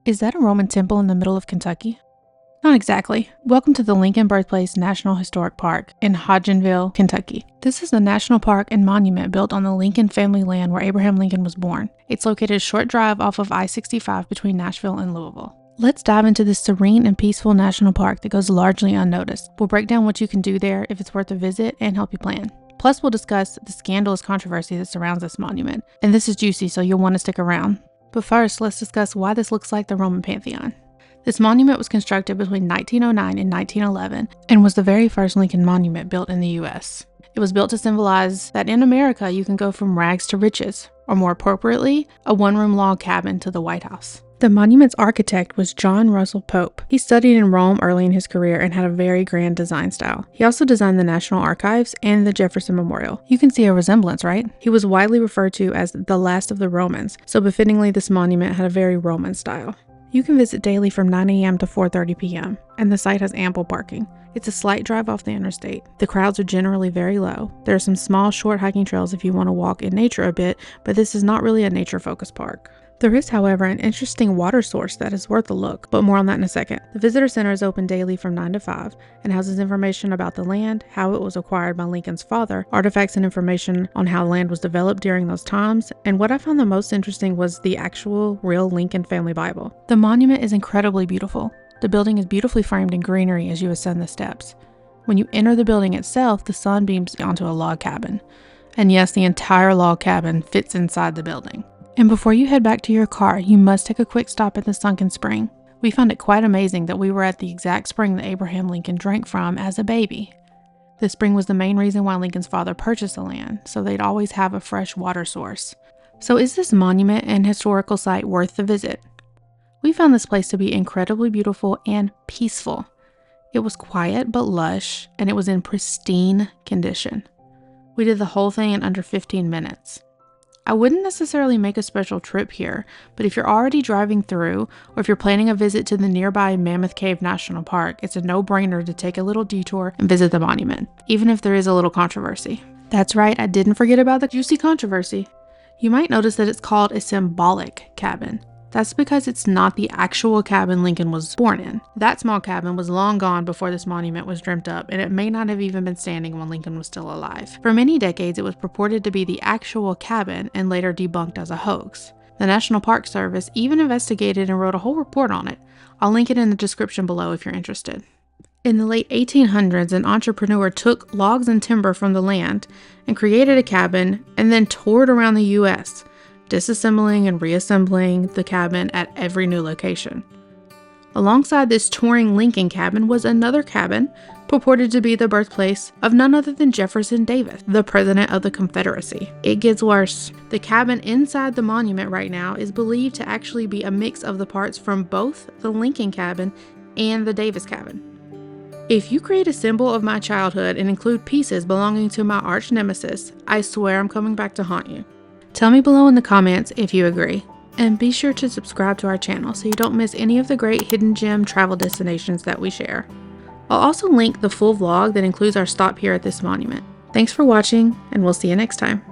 Is that a Roman temple in the middle of Kentucky? Not exactly. Welcome to the Lincoln Birthplace National Historic Park in Hodgenville, Kentucky. This is a national park and monument built on the Lincoln family land where Abraham Lincoln was born. It's located a short drive off of I-65 between Nashville and Louisville. Let's dive into this serene and peaceful national park that goes largely unnoticed. We'll break down what you can do there, if it's worth a visit, and help you plan. Plus, we'll discuss the scandalous controversy that surrounds this monument. And this is juicy, so you'll want to stick around. But first, let's discuss why this looks like the Roman Pantheon. This monument was constructed between 1909 and 1911 and was the very first Lincoln monument built in the U.S. It was built to symbolize that in America you can go from rags to riches, or more appropriately, a one-room log cabin to the White House. The monument's architect was John Russell Pope. He studied in Rome early in his career and had a very grand design style. He also designed the National Archives and the Jefferson Memorial. You can see a resemblance, right? He was widely referred to as the last of the Romans, so befittingly this monument had a very Roman style. You can visit daily from 9 a.m. to 4:30 p.m., and the site has ample parking. It's a slight drive off the interstate. The crowds are generally very low. There are some small, short hiking trails if you want to walk in nature a bit, but this is not really a nature-focused park. There is, however, an interesting water source that is worth a look, but more on that in a second. The visitor center is open daily from 9 to 5 and houses information about the land, how it was acquired by Lincoln's father, artifacts and information on how land was developed during those times, and what I found the most interesting was the actual real Lincoln family Bible. The monument is incredibly beautiful. The building is beautifully framed in greenery as you ascend the steps. When you enter the building itself, the sun beams onto a log cabin. And yes, the entire log cabin fits inside the building. And before you head back to your car, you must take a quick stop at the sunken spring. We found it quite amazing that we were at the exact spring that Abraham Lincoln drank from as a baby. This spring was the main reason why Lincoln's father purchased the land, so they'd always have a fresh water source. So is this monument and historical site worth the visit? We found this place to be incredibly beautiful and peaceful. It was quiet but lush, and it was in pristine condition. We did the whole thing in under 15 minutes. I wouldn't necessarily make a special trip here, but if you're already driving through, or if you're planning a visit to the nearby Mammoth Cave National Park, it's a no-brainer to take a little detour and visit the monument, even if there is a little controversy. That's right, I didn't forget about the juicy controversy. You might notice that it's called a symbolic cabin. That's because it's not the actual cabin Lincoln was born in. That small cabin was long gone before this monument was dreamt up, and it may not have even been standing when Lincoln was still alive. For many decades, it was purported to be the actual cabin and later debunked as a hoax. The National Park Service even investigated and wrote a whole report on it. I'll link it in the description below if you're interested. In the late 1800s, an entrepreneur took logs and timber from the land and created a cabin and then toured around the U.S., disassembling and reassembling the cabin at every new location. Alongside this touring Lincoln cabin was another cabin purported to be the birthplace of none other than Jefferson Davis, the president of the Confederacy. It gets worse. The cabin inside the monument right now is believed to actually be a mix of the parts from both the Lincoln cabin and the Davis cabin. If you create a symbol of my childhood and include pieces belonging to my arch nemesis, I swear I'm coming back to haunt you. Tell me below in the comments if you agree. And be sure to subscribe to our channel so you don't miss any of the great hidden gem travel destinations that we share. I'll also link the full vlog that includes our stop here at this monument. Thanks for watching, and we'll see you next time.